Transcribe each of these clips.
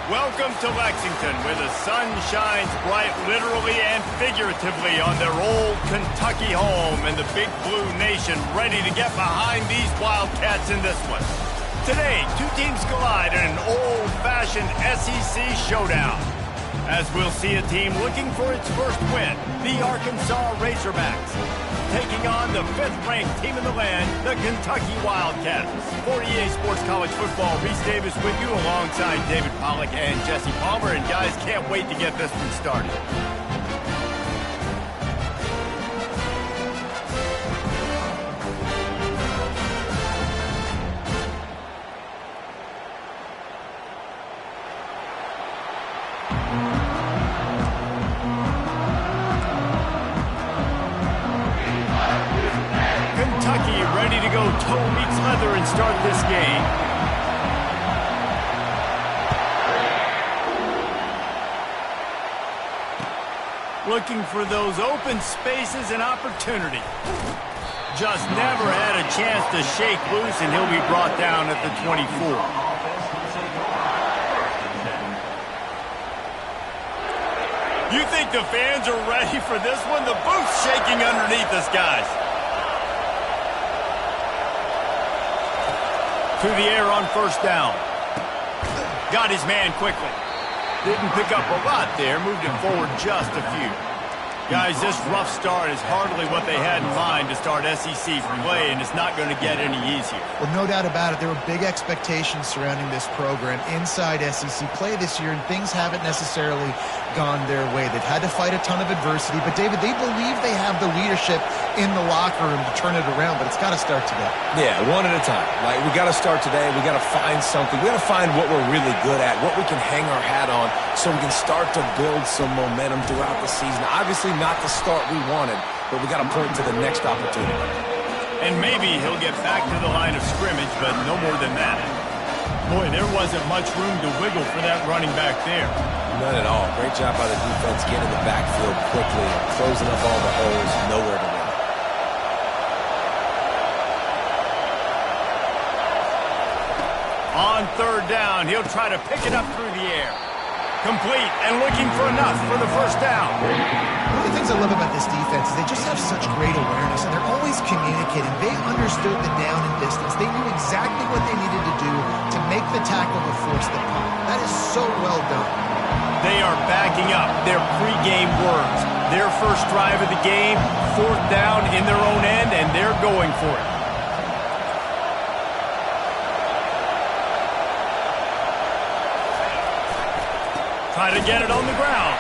Welcome to Lexington, where the sun shines bright literally and figuratively on their old Kentucky home, and the Big Blue Nation ready to get behind these Wildcats in this one. Today, two teams collide in an old-fashioned SEC showdown, as we'll see a team looking for its first win, the Arkansas Razorbacks, taking on the fifth-ranked team in the land, the Kentucky Wildcats. For EA Sports College Football, Reese Davis with you alongside David Pollack and Jesse Palmer. And guys, can't wait to get this one started. Kentucky ready to go toe meets leather and start this game. Looking for those open spaces and opportunity. Just never had a chance to shake loose, and he'll be brought down at the 24. You think the fans are ready for this one? The booth's shaking underneath us, guys. To the air on first down. Got his man quickly. Didn't pick up a lot there. Moved it forward just a few. Guys, this rough start is hardly what they had in mind to start SEC play, and it's not going to get any easier. Well, no doubt about it. There were big expectations surrounding this program inside SEC play this year, and things haven't necessarily gone their way. They've had to fight a ton of adversity, but, David, they believe they have the leadership in the locker room to turn it around, but it's got to start today. Yeah, one at a time. Like, we got to start today. We got to find something. We got to find what we're really good at, what we can hang our hat on, so we can start to build some momentum throughout the season. Obviously, not the start we wanted, but we got to point to the next opportunity. And maybe he'll get back to the line of scrimmage, but no more than that. Boy, there wasn't much room to wiggle for that running back there. None at all. Great job by the defense getting in the backfield quickly and closing up all the holes. Nowhere to go. On third down, he'll try to pick it up through the air. Complete and looking for enough for the first down. One of the things I love about this defense is they just have such great awareness, and they're always communicating. They understood the down and distance. They knew exactly what they needed to do to make the tackle to force the punt. That is so well done. They are backing up their pregame words. Their first drive of the game, fourth down in their own end, and they're going for it. Try to get it on the ground.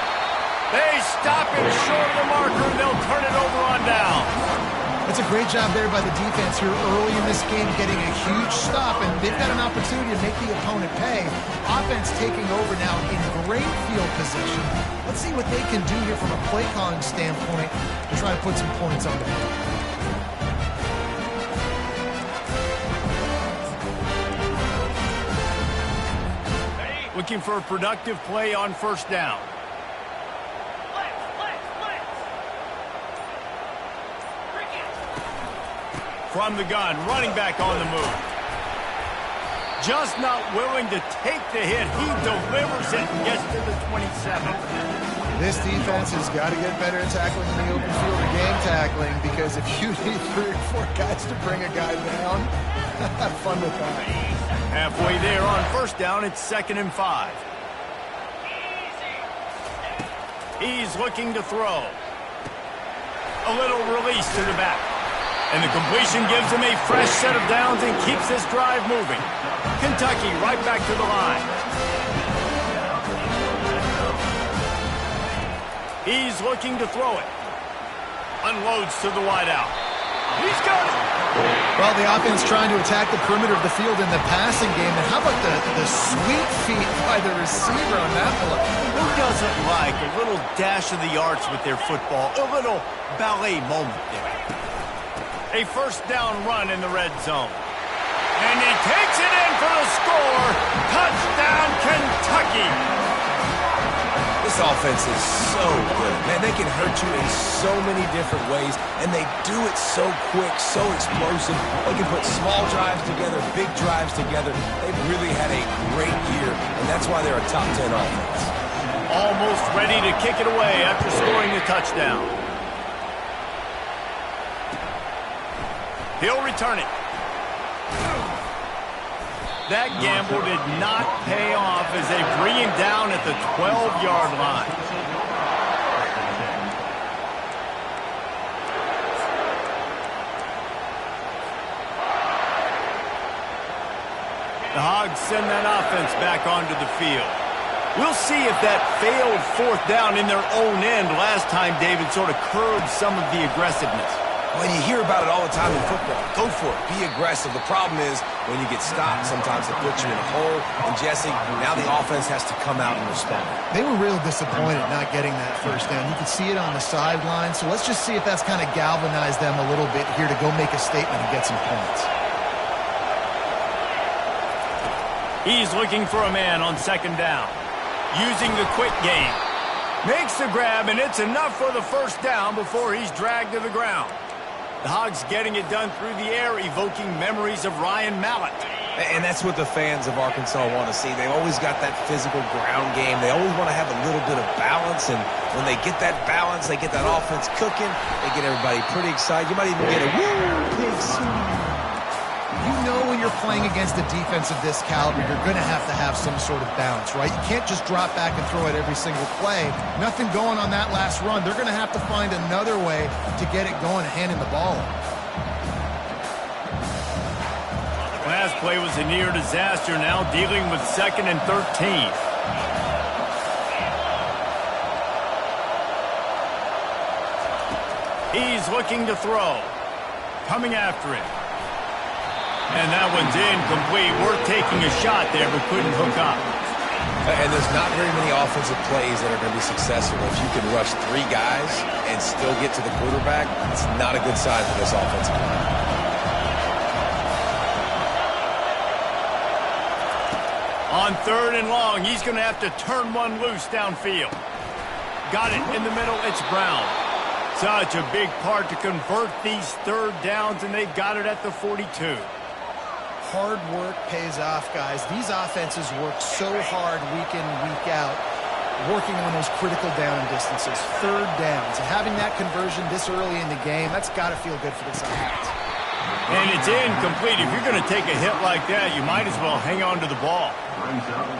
They stop it short of the marker, and they'll turn it over on down. It's a great job there by the defense here early in this game, getting a huge stop, and they've got an opportunity to make the opponent pay. Offense taking over now in great field position. Let's see what they can do here from a play calling standpoint to try to put some points on the board. Looking for a productive play on first down. From the gun, running back on the move. Just not willing to take the hit. He delivers it and gets to the 27. This defense has got to get better at tackling in the open field or game tackling, because if you need 3 or 4 guys to bring a guy down, have fun with that. Halfway there on first down, it's 2nd and 5. He's looking to throw. A little release to the back. And the completion gives him a fresh set of downs and keeps this drive moving. Kentucky right back to the line. He's looking to throw it. Unloads to the wideout. He's got it. Well, the offense trying to attack the perimeter of the field in the passing game. And how about the sweet feet by the receiver on that play? Who doesn't like a little dash of the arts with their football? A little ballet moment there. A first down run in the red zone. And he takes it in for the score. Touchdown, Kentucky. This This offense is so good. Man, they can hurt you in so many different ways, and they do it so quick, so explosive. They can put small drives together, big drives together. They've really had a great year, and that's why they're a top 10 offense. Almost ready to kick it away after scoring the touchdown. He'll return it. That gamble did not pay off as they bring him down at the 12-yard line. The Hogs send that offense back onto the field. We'll see if that failed fourth down in their own end last time, David, sort of curbed some of the aggressiveness. Well, you hear about it all the time in football. Go for it. Be aggressive. The problem is when you get stopped, sometimes it puts you in a hole. And, Jesse, now the offense has to come out and respond. They were real disappointed not getting that first down. You could see it on the sideline. So let's just see if that's kind of galvanized them a little bit here to go make a statement and get some points. He's looking for a man on second down. Using the quick game. Makes the grab, and it's enough for the first down before he's dragged to the ground. The Hogs getting it done through the air, evoking memories of Ryan Mallett. And that's what the fans of Arkansas want to see. They've always got that physical ground game. They always want to have a little bit of balance, and when they get that balance, they get that offense cooking, they get everybody pretty excited. You might even get a woo, pig soup. You know when you're playing against a defense of this caliber, you're going to have some sort of balance, right? You can't just drop back and throw it every single play. Nothing going on that last run. They're going to have to find another way to get it going and handing the ball off. Last play was a near disaster, now dealing with 2nd and 13. He's looking to throw. Coming after it. And that one's incomplete. Worth taking a shot there, but couldn't hook up. And there's not very many offensive plays that are going to be successful. If you can rush 3 guys and still get to the quarterback, it's not a good sign for this offensive line. On 3rd and long, he's going to have to turn one loose downfield. Got it in the middle. It's Brown. Such a big part to convert these 3rd downs, and they've got it at the 42. Hard work pays off, guys. These offenses work so hard week in, week out, working on those critical down distances, 3rd downs. And having that conversion this early in the game, that's got to feel good for this offense. And it's incomplete. If you're going to take a hit like that, you might as well hang on to the ball.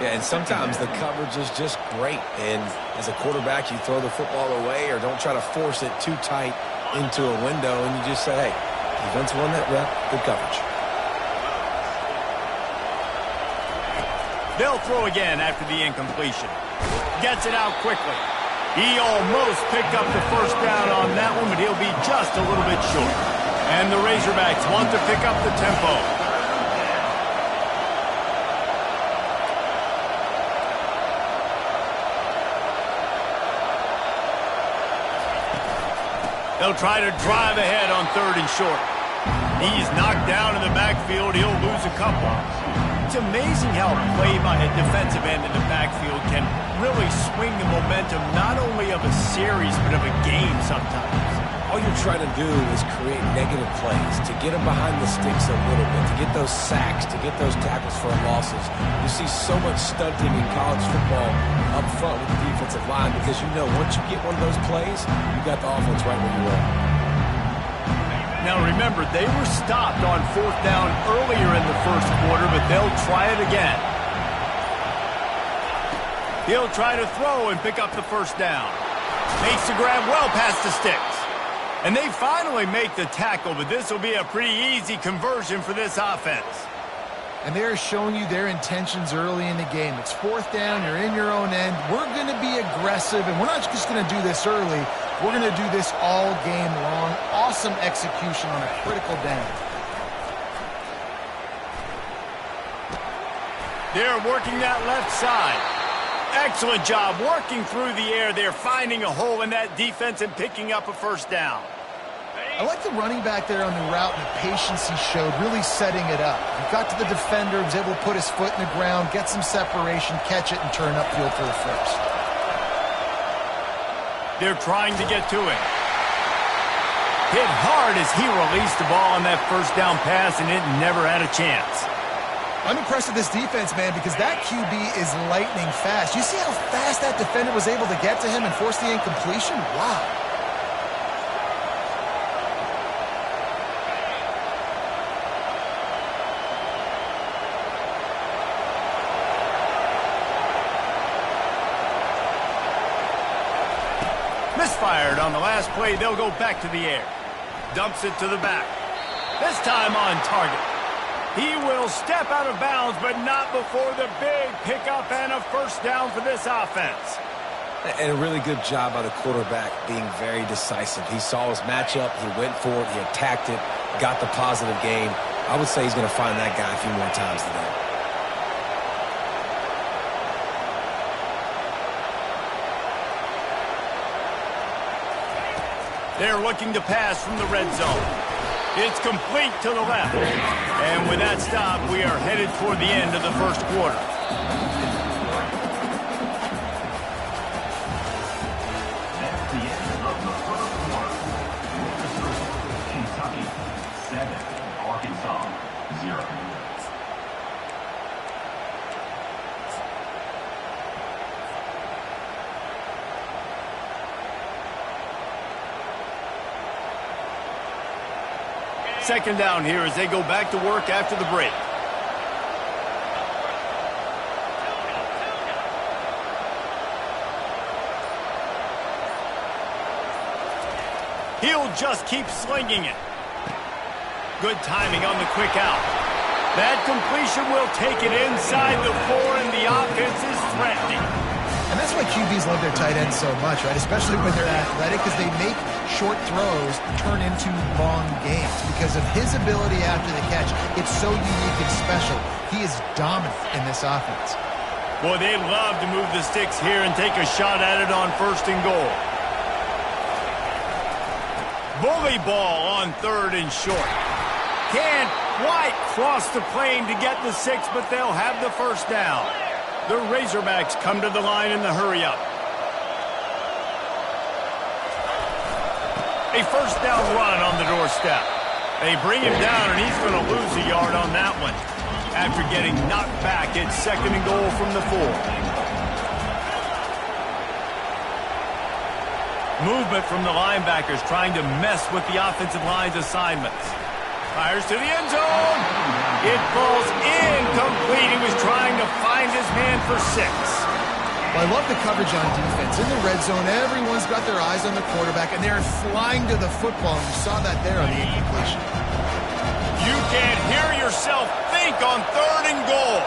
Yeah, and sometimes the coverage is just great. And as a quarterback, you throw the football away or don't try to force it too tight into a window, and you just say, hey, defense won that rep, good coverage. They'll throw again after the incompletion. Gets it out quickly. He almost picked up the first down on that one, but he'll be just a little bit short. And the Razorbacks want to pick up the tempo. They'll try to drive ahead on 3rd and short. He's knocked down in the backfield. He'll lose a couple. It's amazing how play by a defensive end in the backfield can really swing the momentum not only of a series but of a game sometimes. All you're trying to do is create negative plays, to get them behind the sticks a little bit, to get those sacks, to get those tackles for losses. You see so much stunting in college football up front with the defensive line because you know once you get one of those plays, you got the offense right where you are. Now remember, they were stopped on 4th down earlier in the first quarter, but they'll try it again. He'll try to throw and pick up the first down. Makes the grab well past the sticks. And they finally make the tackle, but this will be a pretty easy conversion for this offense. And they're showing you their intentions early in the game. It's 4th down, you're in your own end. We're going to be aggressive, and we're not just going to do this early. We're going to do this all game long. Awesome execution on a critical down. They're working that left side. Excellent job working through the air there, finding a hole in that defense and picking up a first down. I like the running back there on the route and the patience he showed, really setting it up. He got to the defender, was able to put his foot in the ground, get some separation, catch it, and turn upfield for the first. They're trying to get to it. Hit hard as he released the ball on that first down pass, and it never had a chance. I'm impressed with this defense, man, because that QB is lightning fast. You see how fast that defender was able to get to him and force the incompletion? Wow. Misfired on the last play. They'll go back to the air. Dumps it to the back. This time on target. He will step out of bounds, but not before the big pickup and a first down for this offense. And a really good job by the quarterback being very decisive. He saw his matchup. He went for it. He attacked it. Got the positive gain. I would say he's going to find that guy a few more times today. They're looking to pass from the red zone. It's complete to the left. And with that stop, we are headed toward the end of the first quarter. That's the end of the first quarter. Kentucky 7, Arkansas 0. Second down here as they go back to work after the break. He'll just keep slinging it. Good timing on the quick out. That completion will take it inside the 4, and the offense is threatening. And that's why QBs love their tight ends so much, right? Especially when they're athletic, because they make short throws turn into long gains. Because of his ability after the catch, it's so unique and special. He is dominant in this offense. Boy, they'd love to move the sticks here and take a shot at it on 1st and goal. Bully ball on 3rd and short. Can't quite cross the plane to get the 6, but they'll have the first down. The Razorbacks come to the line in the hurry-up. A first down run on the doorstep. They bring him down, and he's going to lose a yard on that one. After getting knocked back, it's 2nd and goal from the 4. Movement from the linebackers trying to mess with the offensive line's assignments. Fires to the end zone. It falls incomplete. He was trying to find his man for 6. Well, I love the coverage on defense. In the red zone, everyone's got their eyes on the quarterback, and they're flying to the football. And you saw that there on the incompletion. You can't hear yourself think on 3rd and goal.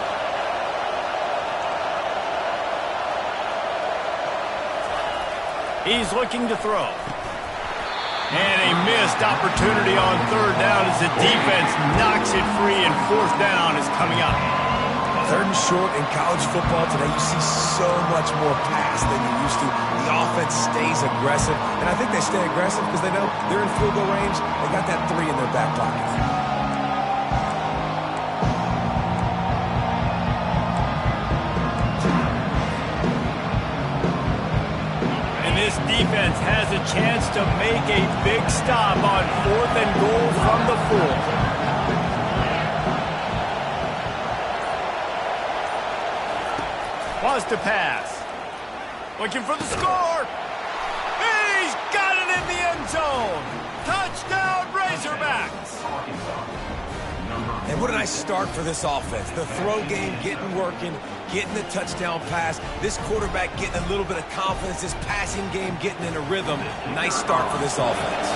He's looking to throw. And a missed opportunity on 3rd down as the defense knocks it free, and 4th down is coming up. 3rd and short in college football today, you see so much more pass than you used to. The offense stays aggressive, and I think they stay aggressive because they know they're in field goal range. They got that 3 in their back pocket. This defense has a chance to make a big stop on 4th and goal from the 4. Wants to pass. Looking for the score. He's got it in the end zone. Touchdown, Razorbacks. And what a nice start for this offense. The throw game getting working, getting the touchdown pass. This quarterback getting a little bit of confidence. This passing game getting in a rhythm. Nice start for this offense.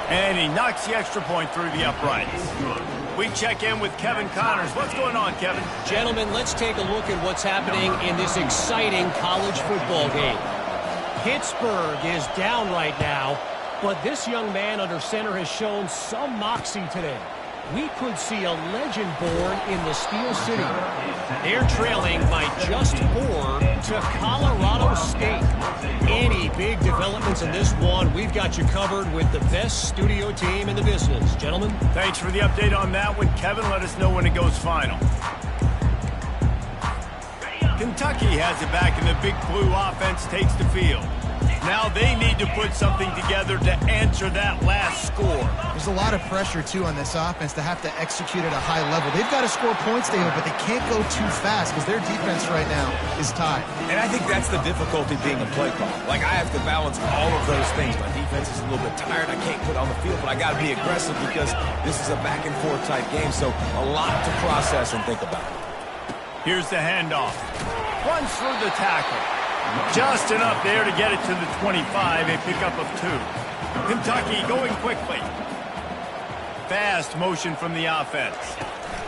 And he knocks the extra point through the uprights. We check in with Kevin Connors. What's going on, Kevin? Gentlemen, let's take a look at what's happening in this exciting college football game. Pittsburgh is down right now, but this young man under center has shown some moxie today. We could see a legend born in the Steel City. They're trailing by just 4 to Colorado State. Any big developments in this one, we've got you covered with the best studio team in the business. Gentlemen. Thanks for the update on that one, Kevin. Let us know when it goes final. Kentucky has it back, and the Big Blue offense takes the field. Now they need to put something together to answer that last score. There's a lot of pressure, too, on this offense to have to execute at a high level. They've got to score points, David, but they can't go too fast because their defense right now is tied. And I think that's the difficulty being a play call. Like, I have to balance all of those things. My defense is a little bit tired. I can't put on the field, but I got to be aggressive because this is a back-and-forth type game, so a lot to process and think about. Here's the handoff. Runs through the tackle. Just enough there to get it to the 25, a pickup of 2. Kentucky going quickly. Fast motion from the offense.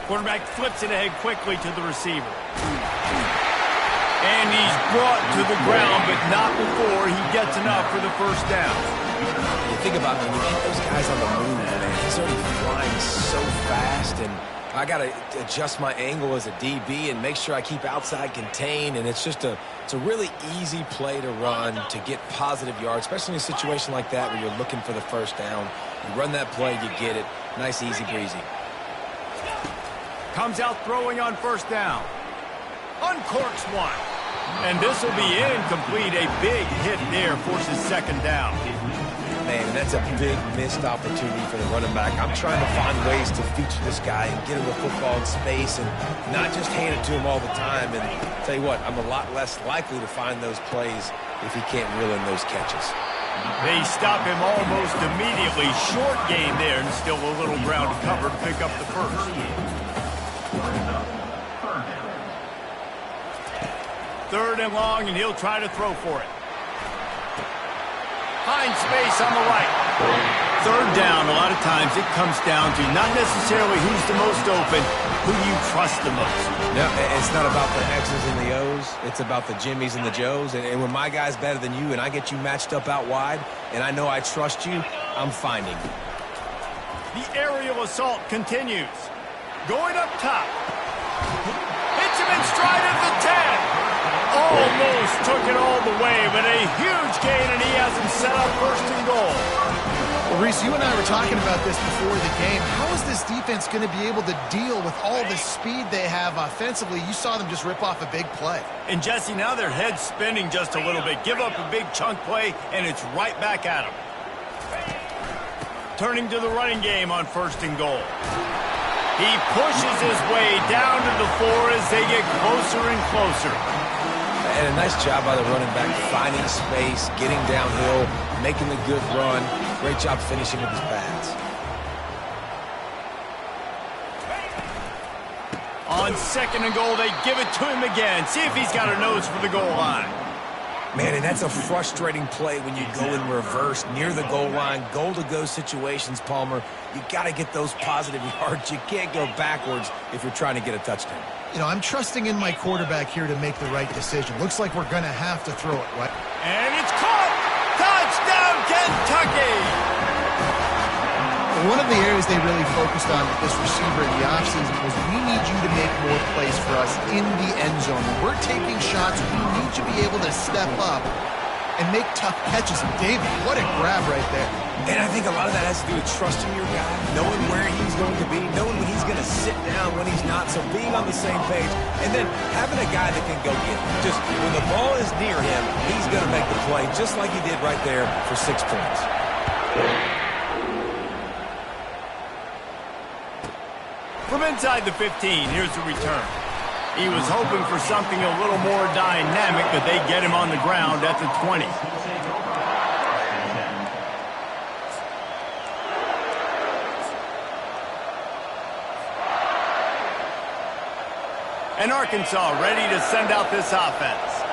Quarterback flips it ahead quickly to the receiver. And he's brought to the ground, but not before he gets enough for the first down. You think about when you get those guys on the move, man, he's already flying so fast, and I got to adjust my angle as a DB and make sure I keep outside contained, and it's a really easy play to run to get positive yards, especially in a situation like that where you're looking for the first down. You run that play, you get it. Nice, easy breezy. Comes out throwing on first down. Uncorks one. And this will be incomplete. A big hit there forces second down. Man, that's a big missed opportunity for the running back. I'm trying to find ways to feature this guy and get him the football in space and not just hand it to him all the time. And tell you what, I'm a lot less likely to find those plays if he can't reel in those catches. They stop him almost immediately. Short gain there and still a little ground to cover to pick up the first. Third and long, and he'll try to throw for it. Finds space on the right. Third down, a lot of times it comes down to not necessarily who's the most open, who you trust the most. No, it's not about the X's and the O's. It's about the Jimmies and the Joes. And when my guy's better than you and I get you matched up out wide and I know I trust you, I'm finding you. The aerial assault continues. Going up top. Hits him in stride at the 10. Almost took it all the way, but a huge gain, and he has him set up first and goal. Well, Reese, you and I were talking about this before the game. How is this defense going to be able to deal with all the speed they have offensively? You saw them just rip off a big play. And, Jesse, now their head's spinning just a little bit. Give up a big chunk play, and it's right back at them. Turning to the running game on first and goal. He pushes his way down to the floor as they get closer and closer. And a nice job by the running back, finding space, getting downhill, making the good run. Great job finishing with his pads. On second and goal, they give it to him again. See if he's got a nose for the goal line. Man, and that's a frustrating play when you go in reverse near the goal line, goal-to-go situations, Palmer. You got to get those positive yards. You can't go backwards if you're trying to get a touchdown. You know, I'm trusting in my quarterback here to make the right decision. Looks like we're going to have to throw it, right? And it's caught! Touchdown, Kentucky! One of the areas they really focused on with this receiver in the offseason was we need you to make more plays for us in the end zone. When we're taking shots, we need you to be able to step up and make tough catches. And David, what a grab right there. And I think a lot of that has to do with trusting your guy, knowing where he's going to be, knowing when he's going to sit down, when he's not, so being on the same page, and then having a guy that can go get it. Just when the ball is near him, he's going to make the play, just like he did right there for 6 points. From inside the 15, here's the return. He was hoping for something a little more dynamic, but they get him on the ground at the 20. And Arkansas ready to send out this offense.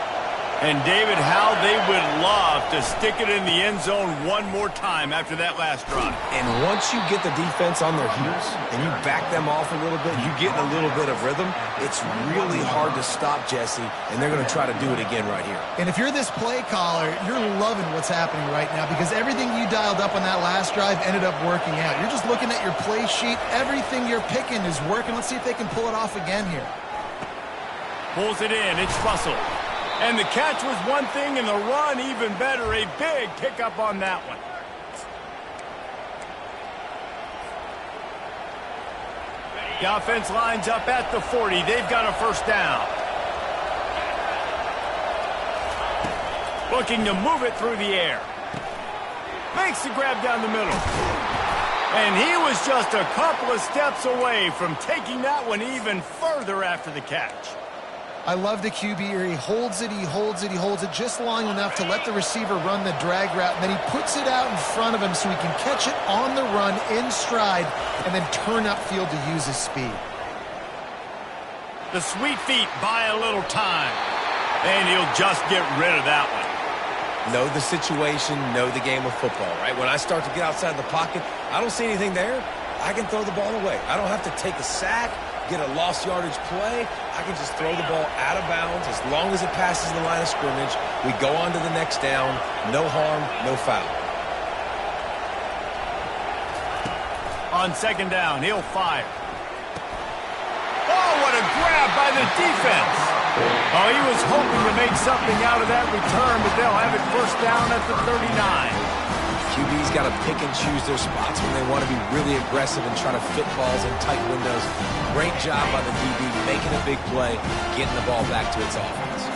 And, David, how they would love to stick it in the end zone one more time after that last drive. And once you get the defense on their heels and you back them off a little bit, you get in a little bit of rhythm, it's really hard to stop, Jesse, and they're going to try to do it again right here. And if you're this play caller, you're loving what's happening right now because everything you dialed up on that last drive ended up working out. You're just looking at your play sheet. Everything you're picking is working. Let's see if they can pull it off again here. Pulls it in. It's Russell. And the catch was one thing, and the run even better. A big pickup on that one. The offense lines up at the 40. They've got a first down. Looking to move it through the air. Makes the grab down the middle. And he was just a couple of steps away from taking that one even further after the catch. I love the QB here. He holds it, he holds it, he holds it just long enough to let the receiver run the drag route, and then he puts it out in front of him so he can catch it on the run in stride and then turn upfield to use his speed. The sweet feet buy a little time, and he'll just get rid of that one. Know the situation, know the game of football, right? When I start to get outside the pocket, I don't see anything there, I can throw the ball away. I don't have to take a sack, get a lost yardage play. I can just throw the ball out of bounds as long as it passes the line of scrimmage. We go on to the next down. No harm, no foul. On second down, he'll fire. Oh, what a grab by the defense. Oh, he was hoping to make something out of that return, but they'll have it first down at the 39. QB's got to pick and choose their spots when they want to be really aggressive and try to fit balls in tight windows. Great job by the DB making a big play, getting the ball back to its offense.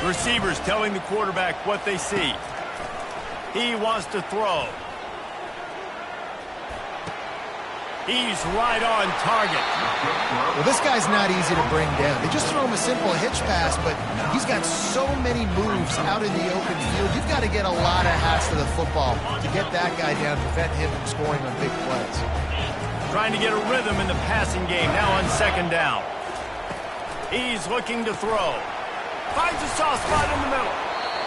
Receivers telling the quarterback what they see. He wants to throw. He's right on target. Well, this guy's not easy to bring down. They just throw him a simple hitch pass, but he's got so many moves out in the open field. You've got to get a lot of hats to the football to get that guy down, prevent him from scoring on big plays. Trying to get a rhythm in the passing game now on second down. He's looking to throw. Finds a soft spot in the middle.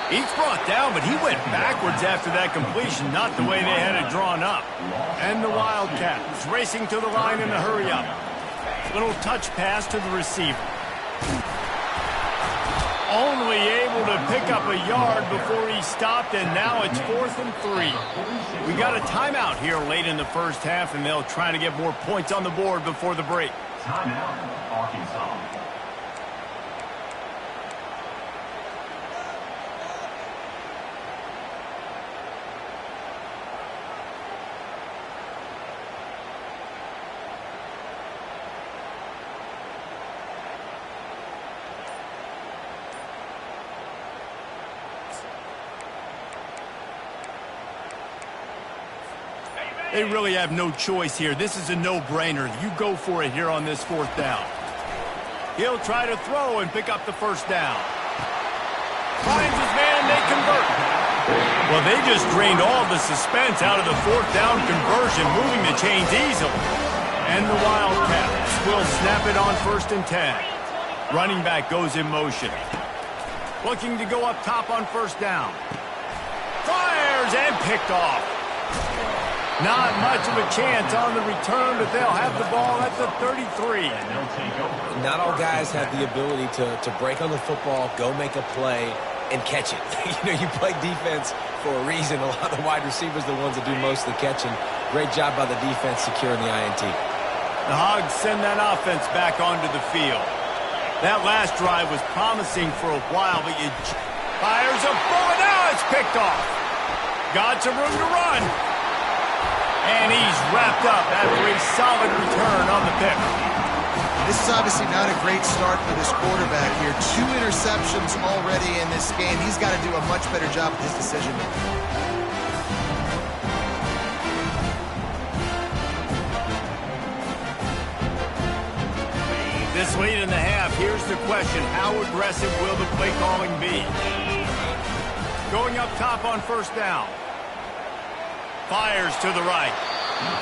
He's brought down, but he went backwards after that completion, not the way they had it drawn up. And the Wildcats racing to the line in a hurry-up. Little touch pass to the receiver. Only able to pick up a yard before he stopped, and now it's 4th and 3. We got a timeout here late in the first half, and they'll try to get more points on the board before the break. Timeout, Arkansas. They really have no choice here. This is a no-brainer. You go for it here on this 4th down. He'll try to throw and pick up the first down. Finds his man, and they convert. Well, they just drained all the suspense out of the 4th down conversion, moving the chains easily. And the Wildcats will snap it on 1st and 10. Running back goes in motion. Looking to go up top on 1st down. Fires and picked off. Not much of a chance on the return, but they'll have the ball at the 33. Not all guys have the ability to break on the football, go make a play, and catch it. You play defense for a reason. A lot of the wide receivers are the ones that do most of the catching. Great job by the defense securing the INT. The Hogs send that offense back onto the field. That last drive was promising for a while, but fires a bullet. Now it's picked off. Got some room to run. And he's wrapped up after a solid return on the pick. This is obviously not a great start for this quarterback here. 2 interceptions already in this game. He's got to do a much better job with his decision making. This lead in the half, here's the question. How aggressive will the play calling be? Going up top on 1st down. Fires to the right.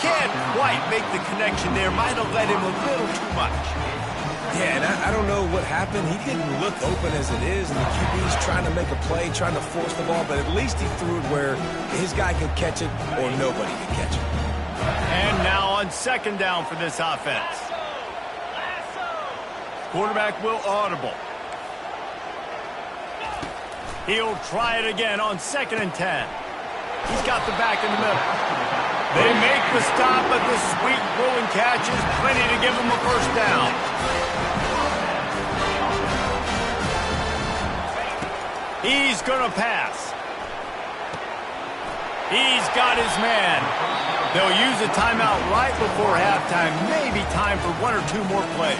Can't quite make the connection there. Might have led him a little too much. Yeah, and I don't know what happened. He didn't look open as it is, and the QB's trying to make a play, trying to force the ball, but at least he threw it where his guy could catch it or nobody could catch it. And now on second down for this offense. Quarterback will audible. He'll try it again on 2nd and 10. He's got the back in the middle. They make the stop, but the sweet rolling catch is plenty to give him a first down. He's going to pass. He's got his man. They'll use a timeout right before halftime. Maybe time for 1 or 2 more plays.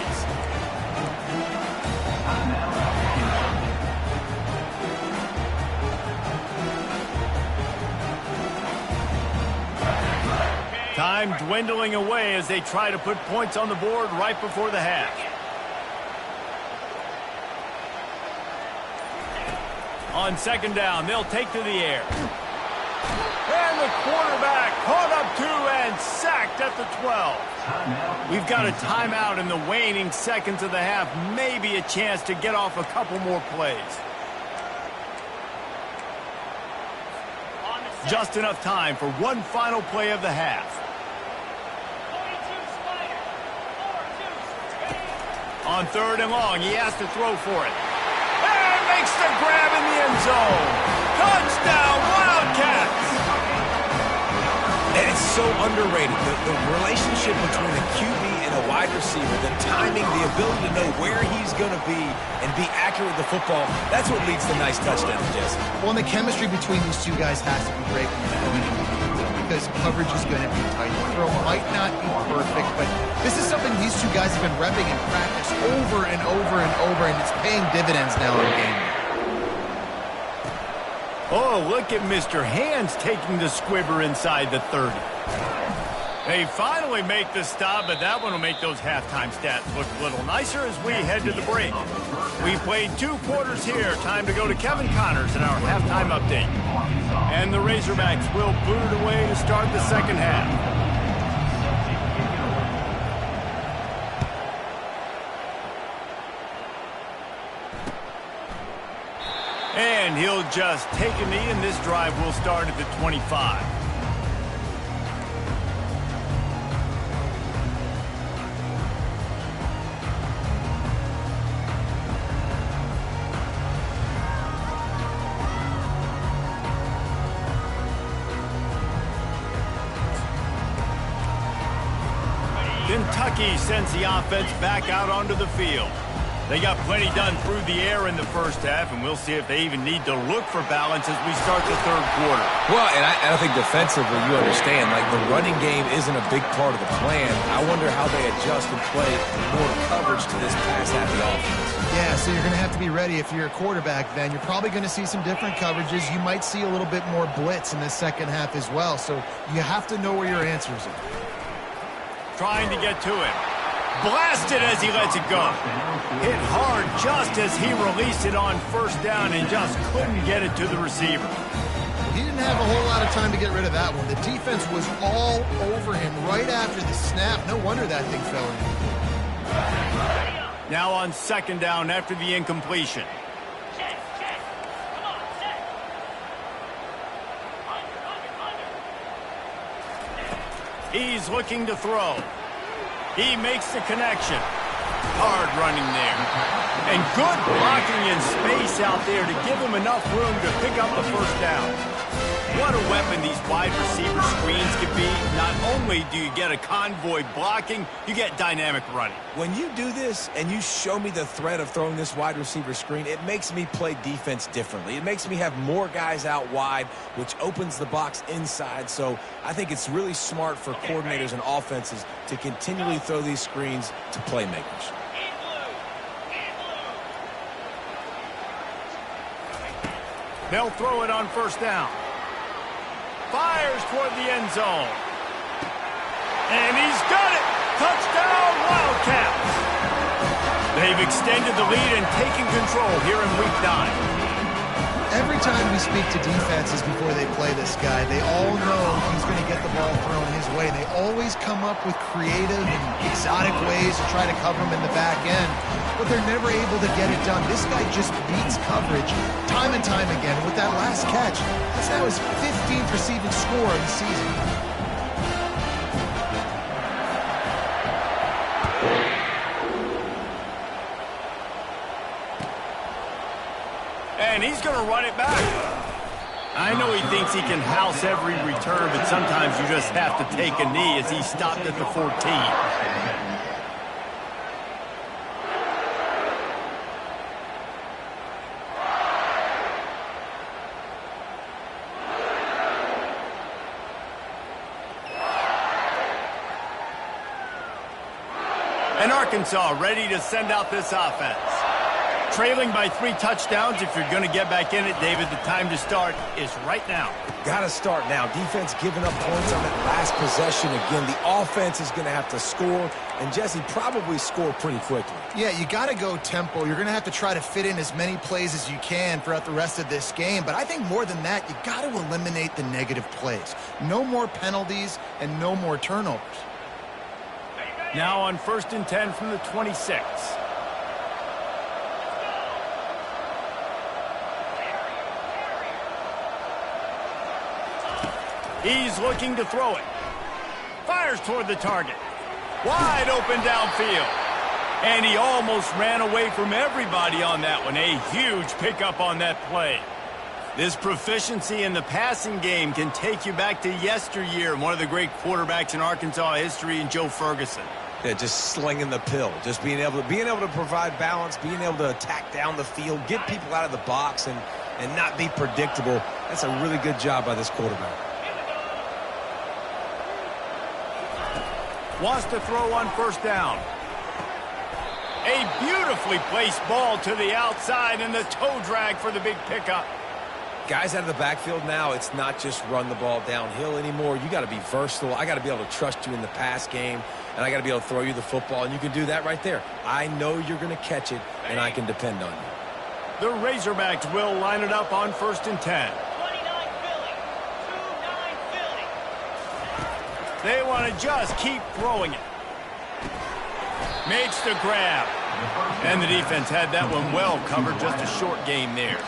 Time dwindling away as they try to put points on the board right before the half. On second down, they'll take to the air. And the quarterback caught up to and sacked at the 12. We've got a timeout in the waning seconds of the half. Maybe a chance to get off a couple more plays. Just enough time for one final play of the half. On third and long, he has to throw for it. And makes the grab in the end zone. Touchdown, Wildcats! And it's so underrated. The relationship between a QB and a wide receiver, the timing, the ability to know where he's going to be and be accurate with the football, that's what leads to nice touchdowns, Jesse. Well, and the chemistry between these two guys has to be great when you go into because coverage is going to be tight. The throw might not be perfect, but this is something these two guys have been repping in practice over and over and over, and it's paying dividends now in game. Oh, look at Mr. Hands taking the squibber inside the 30. They finally make the stop, but that one will make those halftime stats look a little nicer as we head to the break. We played 2 quarters here. Time to go to Kevin Connors in our halftime update. And the Razorbacks will boot it away to start the second half. And he'll just take a knee, and this drive will start at the 25. Kentucky sends the offense back out onto the field. They got plenty done through the air in the first half, and we'll see if they even need to look for balance as we start the third quarter. Well, and I think defensively, you understand, like the running game isn't a big part of the plan. I wonder how they adjust and play more coverage to this pass-happy offense. Yeah, so you're going to have to be ready if you're a quarterback then. You're probably going to see some different coverages. You might see a little bit more blitz in the second half as well, so you have to know where your answers are. Trying to get to it. Blasted as he lets it go. Hit hard just as he released it on first down and just couldn't get it to the receiver. He didn't have a whole lot of time to get rid of that one. The defense was all over him right after the snap. No wonder that thing fell in. Now on second down after the incompletion. He's looking to throw. He makes the connection. Hard running there. And good blocking in space out there to give him enough room to pick up the first down. What a weapon these wide receiver screens can be. Not only do you get a convoy blocking, you get dynamic running. When you do this and you show me the threat of throwing this wide receiver screen, it makes me play defense differently. It makes me have more guys out wide, which opens the box inside. So I think it's really smart for coordinators and offenses to continually throw these screens to playmakers. They'll throw it on first down. Fires toward the end zone. And he's got it! Touchdown, Wildcats! They've extended the lead and taken control here in Week 9. Every time we speak to defenses before they play this guy, they all know he's going to get the ball thrown his way. They always come up with creative and exotic ways to try to cover him in the back end, but they're never able to get it done. This guy just beats coverage time and time again. With that last catch, that's now his 15th receiving score of the season. And he's going to run it back. I know he thinks he can house every return, but sometimes you just have to take a knee as he stopped at the 14. And Arkansas ready to send out this offense. Trailing by 3 touchdowns. If you're going to get back in it, David, the time to start is right now. Got to start now. Defense giving up points on that last possession. Again, the offense is going to have to score, and Jesse probably score pretty quickly. Yeah, you got to go tempo. You're going to have to try to fit in as many plays as you can throughout the rest of this game. But I think more than that, you got to eliminate the negative plays. No more penalties and no more turnovers. Now on 1st and 10 from the 26. He's looking to throw it. Fires toward the target. Wide open downfield. And he almost ran away from everybody on that one. A huge pickup on that play. This proficiency in the passing game can take you back to yesteryear. One of the great quarterbacks in Arkansas history, in Joe Ferguson. Yeah, just slinging the pill. Just being able to provide balance, being able to attack down the field, get people out of the box, and not be predictable. That's a really good job by this quarterback. Wants to throw on 1st down. A beautifully placed ball to the outside, and the toe drag for the big pickup. Guys out of the backfield now, it's not just run the ball downhill anymore. You got to be versatile. I got to be able to trust you in the pass game, and I got to be able to throw you the football, and you can do that right there. I know you're going to catch it, and I can depend on you. The Razorbacks will line it up on 1st and 10. They want to just keep throwing it. Makes the grab. And the defense had that one well covered. Just a short game there.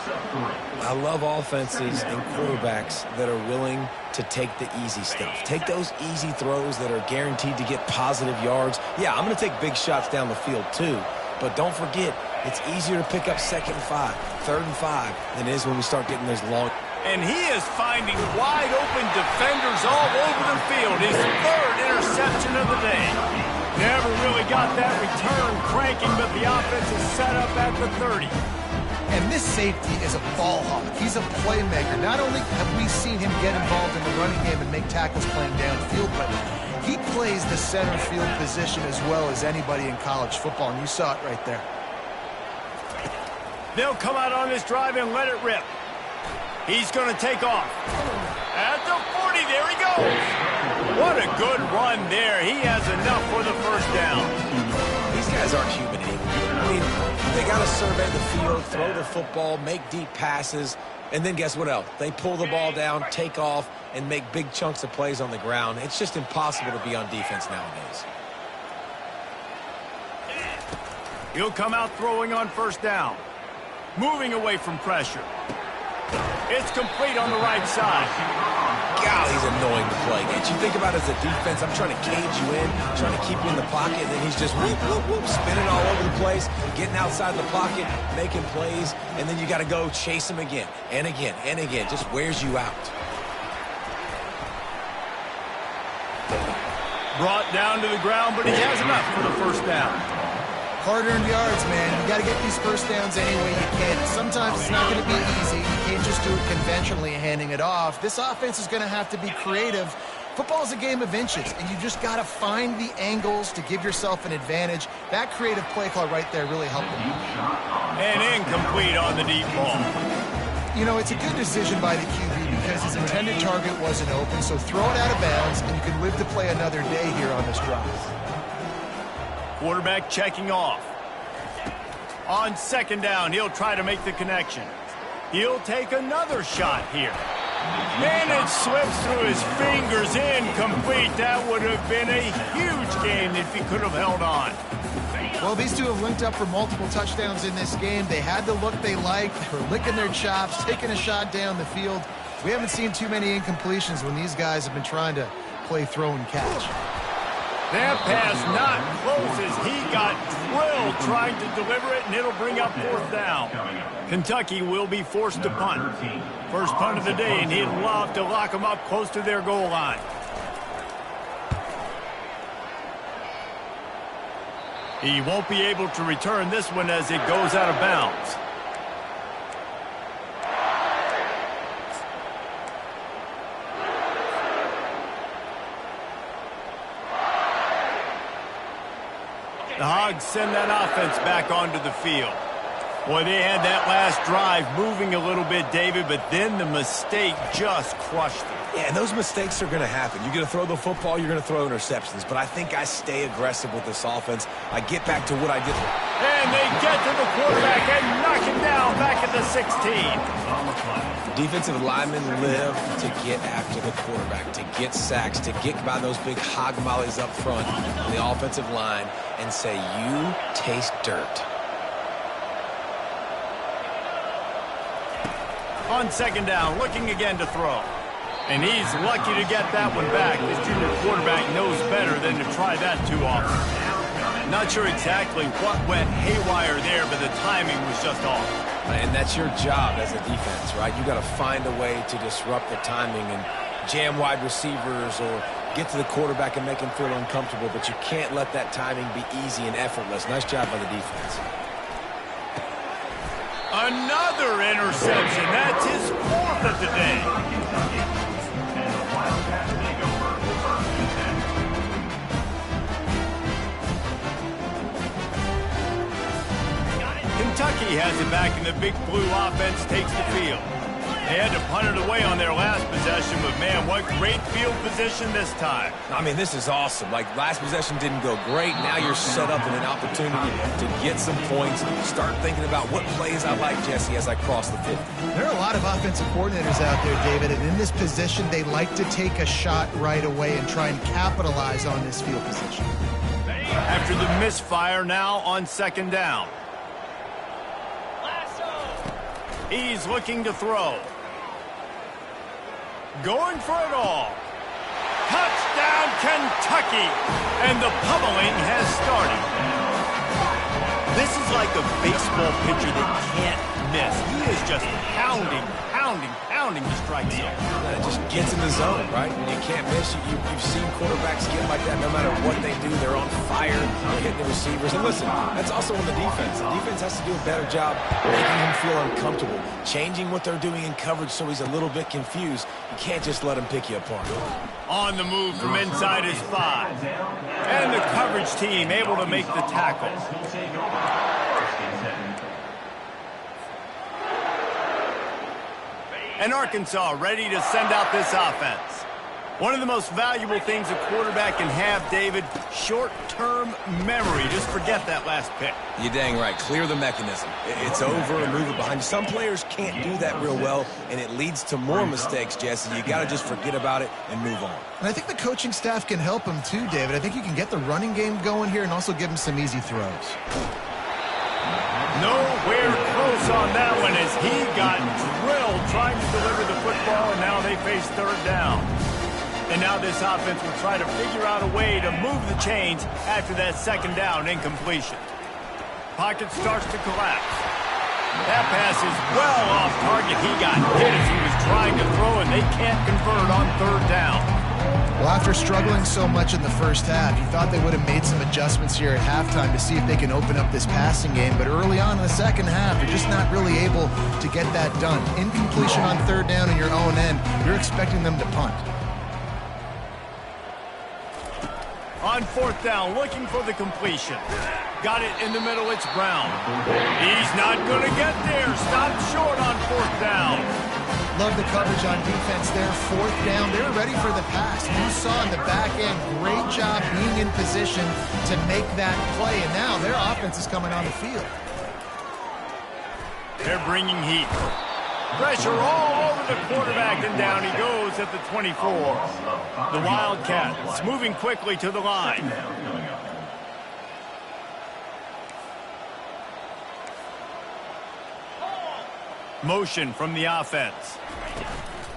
I love offenses and quarterbacks that are willing to take the easy stuff. Take those easy throws that are guaranteed to get positive yards. Yeah, I'm going to take big shots down the field too. But don't forget, it's easier to pick up 2nd and 5, 3rd and 5 than it is when we start getting those long. And he is finding wide open defenders all over the field. His 3rd interception of the day. Never really got that return cranking, but the offense is set up at the 30. And this safety is a ball hawk. He's a playmaker. Not only have we seen him get involved in the running game and make tackles playing downfield, but he plays the center field position as well as anybody in college football, and you saw it right there. They'll come out on this drive and let it rip. He's going to take off. At the 40, there he goes. What a good run there. He has enough for the 1st down. These guys aren't human anymore. I mean, they got to survey the field, throw the football, make deep passes, and then guess what else? They pull the ball down, take off, and make big chunks of plays on the ground. It's just impossible to be on defense nowadays. He'll come out throwing on 1st down. Moving away from pressure. It's complete on the right side. God, he's annoying to play against. You think about it as a defense, I'm trying to cage you in, trying to keep you in the pocket, and then he's just whoop, whoop, whoop, spinning all over the place, getting outside the pocket, making plays, and then you got to go chase him again, and again, and again. Just wears you out. Brought down to the ground, but he has enough for the 1st down. Hard-earned yards, man. You got to get these 1st downs any way you can. Sometimes it's not going to be easy. You can't just do it conventionally, handing it off. This offense is going to have to be creative. Football is a game of inches, and you just got to find the angles to give yourself an advantage. That creative play call right there really helped them. And incomplete on the deep ball. You know, it's a good decision by the QB because his intended target wasn't open, so throw it out of bounds, and you can live to play another day here on this drive. Quarterback checking off. On 2nd down, he'll try to make the connection. He'll take another shot here. And it slips through his fingers, incomplete. That would have been a huge gain if he could have held on. Well, these two have linked up for multiple touchdowns in this game. They had the look they liked. They were licking their chops, taking a shot down the field. We haven't seen too many incompletions when these guys have been trying to play throw and catch. That pass not close as he got drilled trying to deliver it, and it'll bring up 4th down. Kentucky will be forced to punt. First punt of the day, and he'd love to lock them up close to their goal line. He won't be able to return this one as it goes out of bounds. The Hogs send that offense back onto the field. Boy, they had that last drive moving a little bit, David, but then the mistake just crushed them. Yeah, and those mistakes are going to happen. You're going to throw the football, you're going to throw interceptions. But I think I stay aggressive with this offense. I get back to what I did. And they get to the quarterback and knock him down back at the 16. Defensive linemen live to get after the quarterback, to get sacks, to get by those big hog mollies up front on the offensive line and say, you taste dirt. On second down, looking again to throw. And he's lucky to get that one back. His junior quarterback knows better than to try that too often. Not sure exactly what went haywire there, but the timing was just off. And that's your job as a defense, right? You got to find a way to disrupt the timing and jam wide receivers or get to the quarterback and make him feel uncomfortable, but you can't let that timing be easy and effortless. Nice job by the defense. Another interception. That's his fourth of the day. Kentucky has it back, and the Big Blue offense takes the field. They had to punt it away on their last possession, but man, what great field position this time. I mean, this is awesome. Like, last possession didn't go great. Now you're set up in an opportunity to get some points. Start thinking about what plays I like, Jesse, as I cross the 50. There are a lot of offensive coordinators out there, David, and in this position, they like to take a shot right away and try and capitalize on this field position. After the misfire, now on second down. He's looking to throw. Going for it all. Touchdown, Kentucky! And the pummeling has started. This is like a baseball pitcher that can't miss. He is just pounding the strike zone. It just gets in the zone, right? When you can't miss, you've seen quarterbacks get like that no matter what they do. They're on fire. They're hitting the receivers. And listen, that's also on the defense. The defense has to do a better job making him feel uncomfortable, changing what they're doing in coverage so he's a little bit confused. You can't just let him pick you apart. On the move from inside his 5. And the coverage team able to make the tackle. And Arkansas ready to send out this offense. One of the most valuable things a quarterback can have, David, short-term memory. Just forget that last pick. You're dang right. Clear the mechanism. It's over and move it behind you. Some players can't do that real well, and it leads to more mistakes, Jesse. You got to just forget about it and move on. And I think the coaching staff can help him too, David. I think you can get the running game going here and also give him some easy throws. Nowhere close on that one as he got drilled trying to deliver the football, and now they face third down. And now this offense will try to figure out a way to move the chains after that second down incompletion. Pocket starts to collapse. That pass is well off target. He got hit as he was trying to throw, and they can't convert on third down. Well, after struggling so much in the first half, you thought they would have made some adjustments here at halftime to see if they can open up this passing game. But early on in the second half, they're just not really able to get that done. Incompletion on third down in your own end, you're expecting them to punt. On fourth down, looking for the completion. Got it in the middle, it's Brown. He's not going to get there. Stopped short on fourth down. Love the coverage on defense there. Fourth down, they're ready for the pass. You saw in the back end, great job being in position to make that play. And now their offense is coming on the field. They're bringing heat. Pressure all over the quarterback, and down he goes at the 24. The Wildcats moving quickly to the line. Motion from the offense.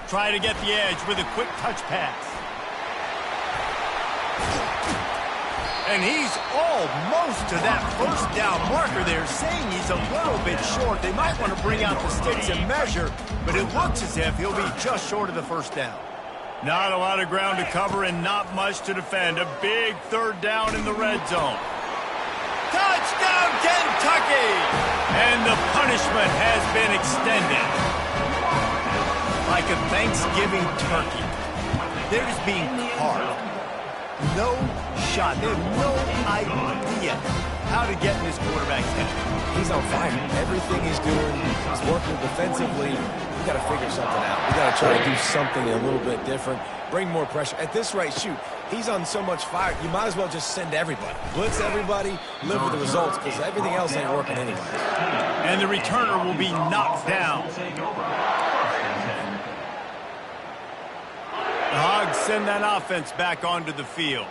Try to get the edge with a quick touch pass. And he's almost to that first down marker there, saying he's a little bit short. They might want to bring out the sticks and measure, but it looks as if he'll be just short of the first down. Not a lot of ground to cover and not much to defend. A big third down in the red zone. Touchdown, Kentucky! And the punishment has been extended. Like a Thanksgiving turkey. They're just being carved. No shot. They have no idea how to get in this quarterback's head. He's on fire. Everything he's doing, he's working defensively. We got to figure something out. We got to try to do something a little bit different, bring more pressure. At this rate, shoot, he's on so much fire, you might as well just send everybody. Blitz everybody, live with the results, because everything else ain't working anyway. And the returner will be knocked down. The Hogs send that offense back onto the field.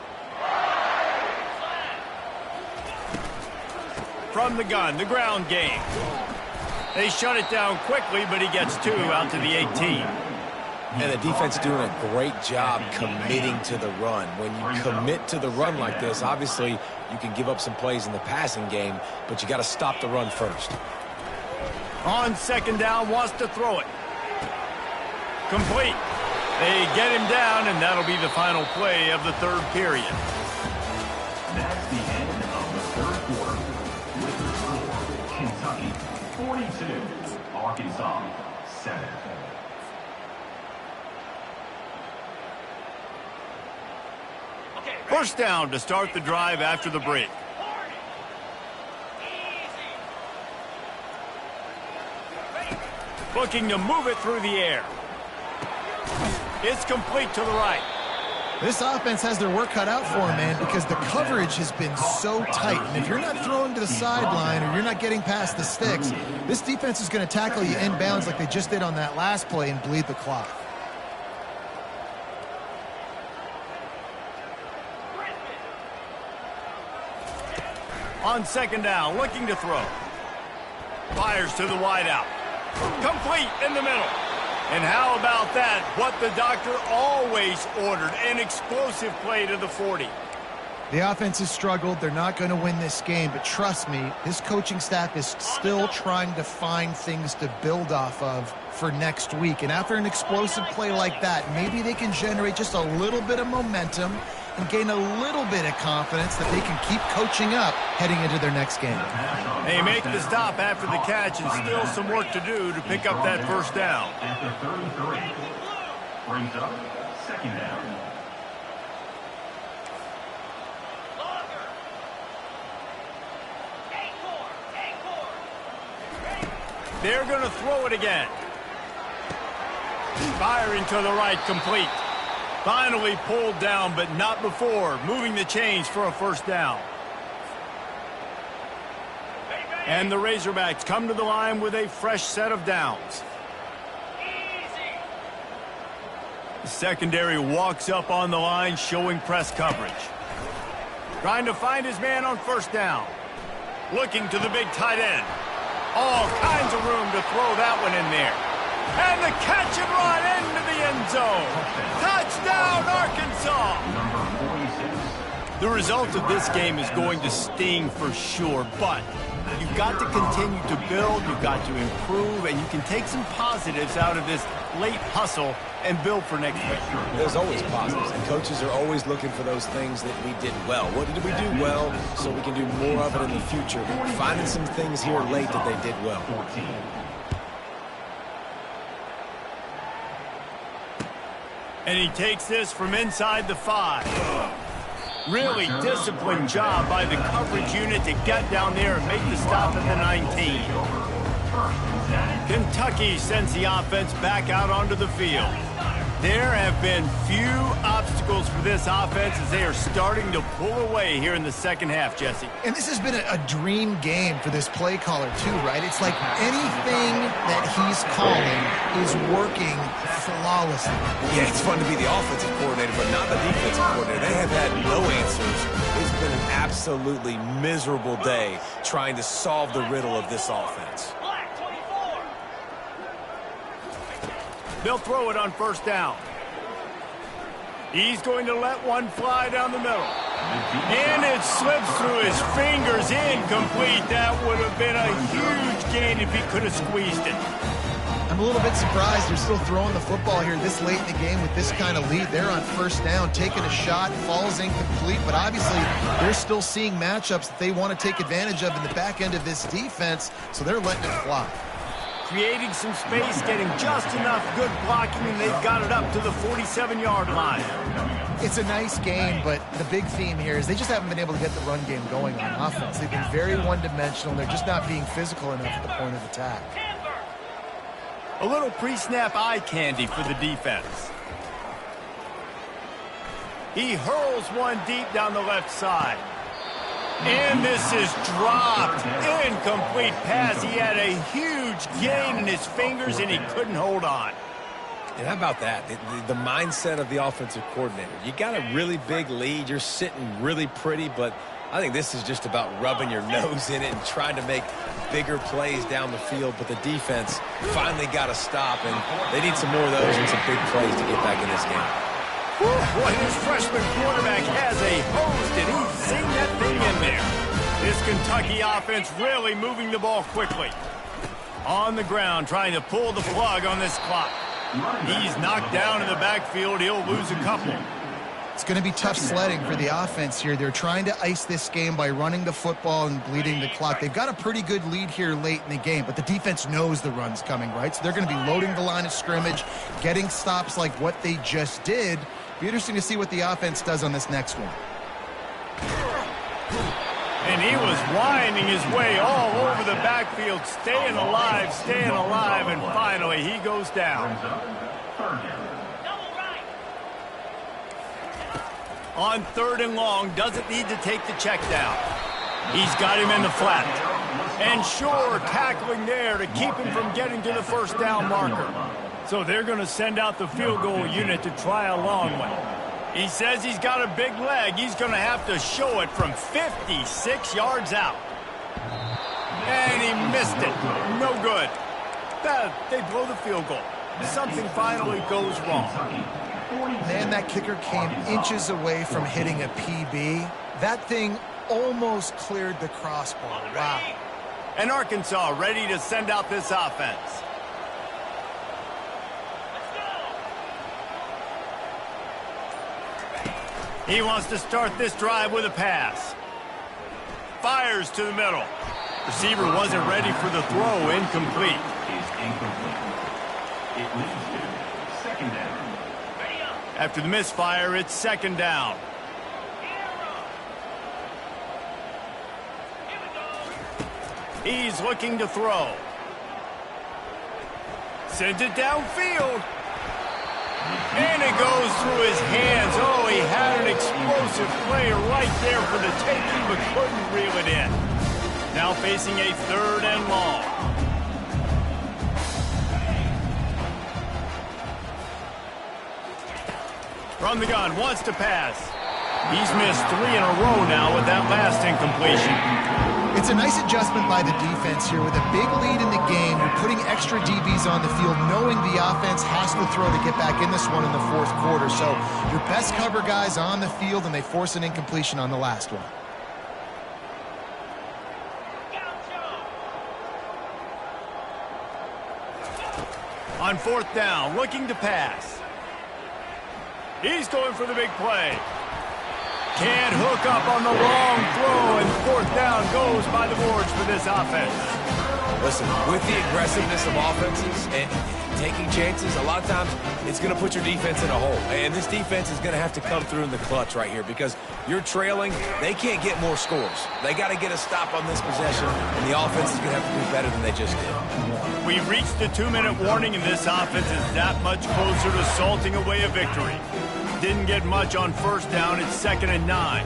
From the gun, the ground game. They shut it down quickly, but he gets 2 out to the 18. And the defense doing a great job committing to the run. When you commit to the run like this, obviously you can give up some plays in the passing game, but you got to stop the run first. On second down, wants to throw it. Complete. They get him down, and that'll be the final play of the third period. That's the end of the third quarter. With the score, Kentucky 42, Arkansas 7. First down to start the drive after the break. Looking to move it through the air. It's complete to the right. This offense has their work cut out for them, man, because the coverage has been so tight. And if you're not throwing to the sideline or you're not getting past the sticks, this defense is going to tackle you inbounds like they just did on that last play and bleed the clock. On second down, looking to throw. Fires to the wideout. Complete in the middle. And how about that? What the doctor always ordered, an explosive play to the 40. The offense has struggled. They're not going to win this game, but trust me, this coaching staff is still trying to find things to build off of for next week. And after an explosive play like that, maybe they can generate just a little bit of momentum and gain a little bit of confidence that they can keep coaching up heading into their next game. They make the stop after the catch and still some work to do to pick up that first down. At the 33, brings up second down. They're going to throw it again. Firing to the right, complete. Finally pulled down, but not before. Moving the chains for a first down. And the Razorbacks come to the line with a fresh set of downs. The secondary walks up on the line, showing press coverage. Trying to find his man on first down. Looking to the big tight end. All kinds of room to throw that one in there. And the catch and run into the end zone. Touchdown, Arkansas! Number 46. The result of this game is going to sting for sure, but you've got to continue to build, you've got to improve, and you can take some positives out of this late hustle and build for next week. There's always positives, and coaches are always looking for those things that we did well. What did we do well so we can do more of it in the future? Finding some things here late that they did well. 14. And he takes this from inside the 5. Really disciplined job by the coverage unit to get down there and make the stop at the 19. Kentucky sends the offense back out onto the field. There have been few obstacles for this offense as they are starting to pull away here in the second half, Jesse. And this has been a dream game for this play caller too, right? It's like anything that he's calling is working flawlessly. Yeah, it's fun to be the offensive coordinator, but not the defensive coordinator. They have had no answers. It's been an absolutely miserable day trying to solve the riddle of this offense. They'll throw it on first down. He's going to let one fly down the middle. And it slips through his fingers, incomplete. That would have been a huge gain if he could have squeezed it. I'm a little bit surprised they're still throwing the football here this late in the game with this kind of lead. They're on first down, taking a shot, falls incomplete, but obviously they're still seeing matchups that they want to take advantage of in the back end of this defense, so they're letting it fly. creating some space, getting just enough good blocking, and they've got it up to the 47-yard line. It's a nice game, but the big theme here is they just haven't been able to get the run game going on offense. They've been very one-dimensional. They're just not being physical enough at the point of attack. A little pre-snap eye candy for the defense. He hurls one deep down the left side. And this is dropped. Incomplete pass. He had a huge gain in his fingers, and he couldn't hold on. And how about that? The mindset of the offensive coordinator. You got a really big lead. You're sitting really pretty, but I think this is just about rubbing your nose in it and trying to make bigger plays down the field. But the defense finally got a stop, and they need some more of those and some big plays to get back in this game. Boy, this freshman quarterback has a host, and he's seen that thing in there. This Kentucky offense really moving the ball quickly. On the ground, trying to pull the plug on this clock. He's knocked down in the backfield. He'll lose a couple. It's going to be tough sledding for the offense here. They're trying to ice this game by running the football and bleeding the clock. They've got a pretty good lead here late in the game, but the defense knows the run's coming, right? So they're going to be loading the line of scrimmage, getting stops like what they just did. Be interesting to see what the offense does on this next one. And he was winding his way all over the backfield, staying alive, and finally he goes down. On 3rd and long, doesn't need to take the check down. He's got him in the flat. And sure, tackling there to keep him from getting to the first down marker. So they're going to send out the field goal unit to try a long one. He says he's got a big leg. He's going to have to show it from 56 yards out. And he missed it. No good. They blow the field goal. Something finally goes wrong. Man, that kicker came inches away from hitting a PB. That thing almost cleared the crossbar. Wow. And Arkansas ready to send out this offense. He wants to start this drive with a pass. Fires to the middle. Receiver wasn't ready for the throw. Incomplete. It leads to second down. After the misfire, it's second down. He's looking to throw. Sends it downfield. And it goes through his hands. Oh, he had an explosive play right there for the taking, but couldn't reel it in. Now facing a 3rd and long. From the gun, wants to pass. He's missed 3 in a row now with that last incompletion. It's a nice adjustment by the defense here. With a big lead in the game, you're putting extra DBs on the field, knowing the offense has to throw to get back in this one in the 4th quarter. So your best cover guys on the field, and they force an incompletion on the last one. On 4th down, looking to pass. He's going for the big play. Can't hook up on the long throw, and 4th down goes by the boards for this offense. Listen, with the aggressiveness of offenses and taking chances, a lot of times it's going to put your defense in a hole. And this defense is going to have to come through in the clutch right here because you're trailing. They can't get more scores. They got to get a stop on this possession, and the offense is going to have to do better than they just did. We reached the 2-minute warning, and this offense is that much closer to salting away a victory. Didn't get much on 1st down. It's 2nd and 9.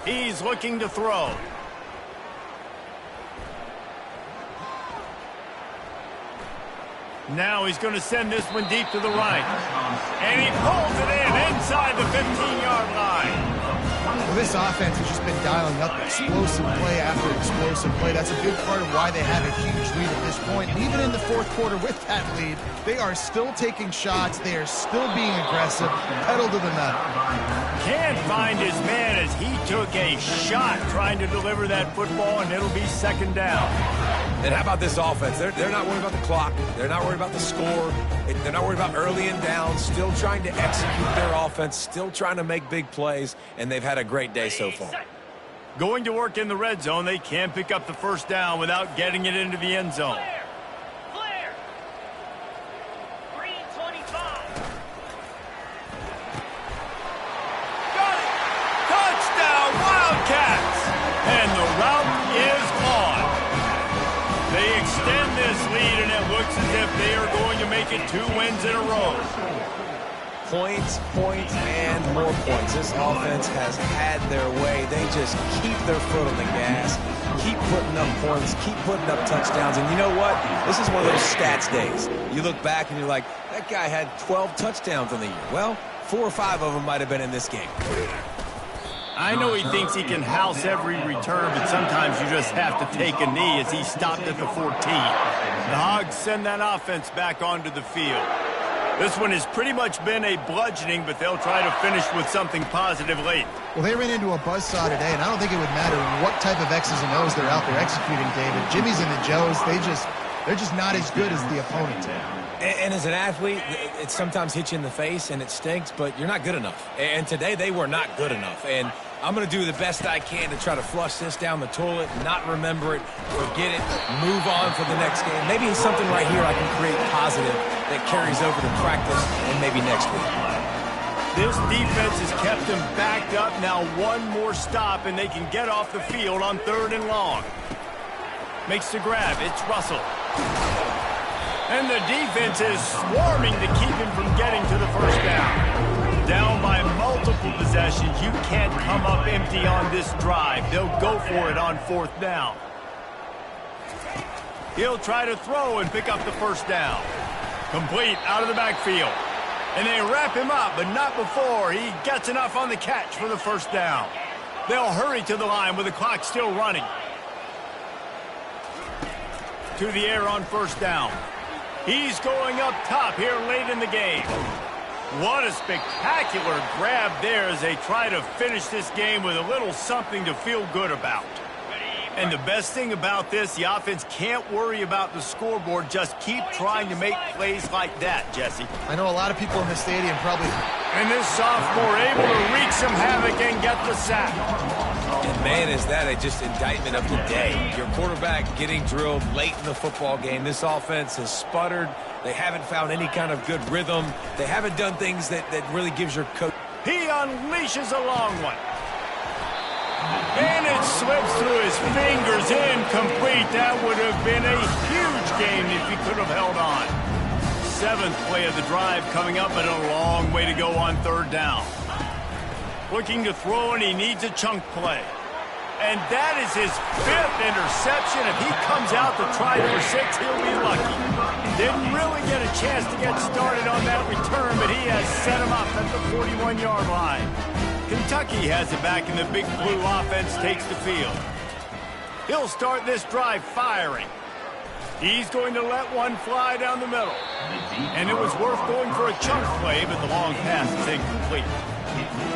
He's looking to throw. Now he's going to send this one deep to the right. And he pulls it in inside the 15-yard line. Well, this offense has just been dialing up explosive play after explosive play. That's a big part of why they have a huge lead at this point. And even in the 4th quarter with that lead, they are still taking shots. They are still being aggressive, pedal to the metal. Can't find his man as he took a shot trying to deliver that football, and it'll be 2nd down. And how about this offense? They're not worried about the clock. They're not worried about the score. They're not worried about early and down. Still trying to execute their offense. Still trying to make big plays. And they've had a great day so far. Going to work in the red zone, they can pick up the first down without getting it into the end zone. Clear. Green 25. Got it! Touchdown, Wildcats! And the route is on. They extend this lead, and it looks as if they are going to make it 2 wins in a row. Points, points, and more points. This offense has had their way. They just keep their foot on the gas, keep putting up points, keep putting up touchdowns. And you know what? This is one of those stats days. You look back and you're like, that guy had 12 touchdowns on the year. Well, 4 or 5 of them might have been in this game. I know he thinks he can house every return, but sometimes you just have to take a knee as he stopped at the 14. The Hogs send that offense back onto the field. This one has pretty much been a bludgeoning, but they'll try to finish with something positive late. Well, they ran into a buzzsaw today, and I don't think it would matter what type of X's and O's they're out there executing, David. Jimmy's and the Joes, they're just not as good as the opponent. And as an athlete, it sometimes hits you in the face, and it stinks, but you're not good enough. And today, they were not good enough. And I'm going to do the best I can to try to flush this down the toilet, not remember it, forget it, move on for the next game. Maybe something right here I can create positive that carries over to practice and maybe next week. This defense has kept them backed up. Now one more stop, and they can get off the field on 3rd and long. Makes the grab. It's Russell. And the defense is swarming to keep him from getting to the first down. Down by multiple possessions, you can't come up empty on this drive. They'll go for it on 4th down. He'll try to throw and pick up the first down. Complete out of the backfield. And they wrap him up, but not before he gets enough on the catch for the first down. They'll hurry to the line with the clock still running. To the air on 1st down. He's going up top here late in the game. What a spectacular grab there as they try to finish this game with a little something to feel good about. And the best thing about this, the offense can't worry about the scoreboard. Just keep trying to make plays like that, Jesse. I know a lot of people in the stadium probably... And this sophomore able to wreak some havoc and get the sack. And man, is that just indictment of the day. Your quarterback getting drilled late in the football game. This offense has sputtered. They haven't found any kind of good rhythm. They haven't done things that really gives your coach. He unleashes a long one. And it slips through his fingers, incomplete. That would have been a huge game if he could have held on. 7th play of the drive coming up, but a long way to go on 3rd down. Looking to throw, and he needs a chunk play. And that is his 5th interception. If he comes out to try for 6, he'll be lucky. Didn't really get a chance to get started on that return, but he has set him up at the 41-yard line. Kentucky has it back, and the Big Blue offense takes the field. He'll start this drive firing. He's going to let one fly down the middle. And it was worth going for a chunk play, but the long pass is incomplete.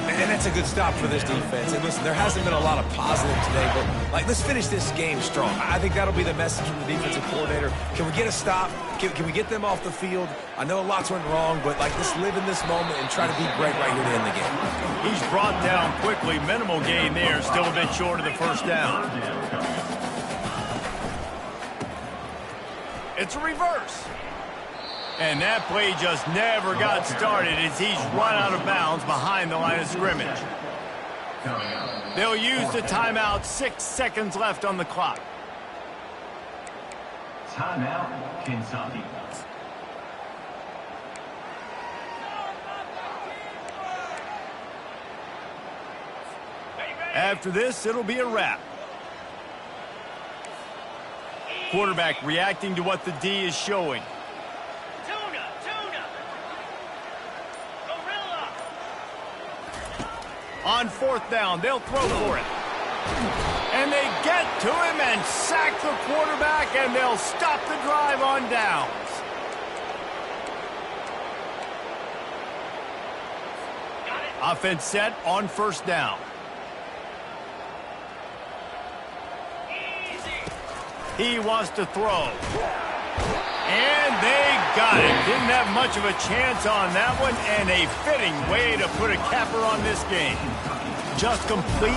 And that's a good stop for this defense. And listen, there hasn't been a lot of positive today, but let's finish this game strong. I think that'll be the message from the defensive coordinator. Can we get a stop? Can we get them off the field? I know lots went wrong, but let's live in this moment and try to be great right here to end the game. He's brought down quickly. Minimal gain there. Still a bit short of the first down. It's a reverse. And that play just never got started as he's run out of bounds behind the line of scrimmage. They'll use the timeout. 6 seconds left on the clock. Timeout, Kentucky. After this, it'll be a wrap. Quarterback reacting to what the D is showing. On 4th down, they'll throw for it. And they get to him and sack the quarterback, and they'll stop the drive on downs. Offense set on 1st down. He wants to throw. And they got it. Didn't have much of a chance on that one, and a fitting way to put a capper on this game. Just complete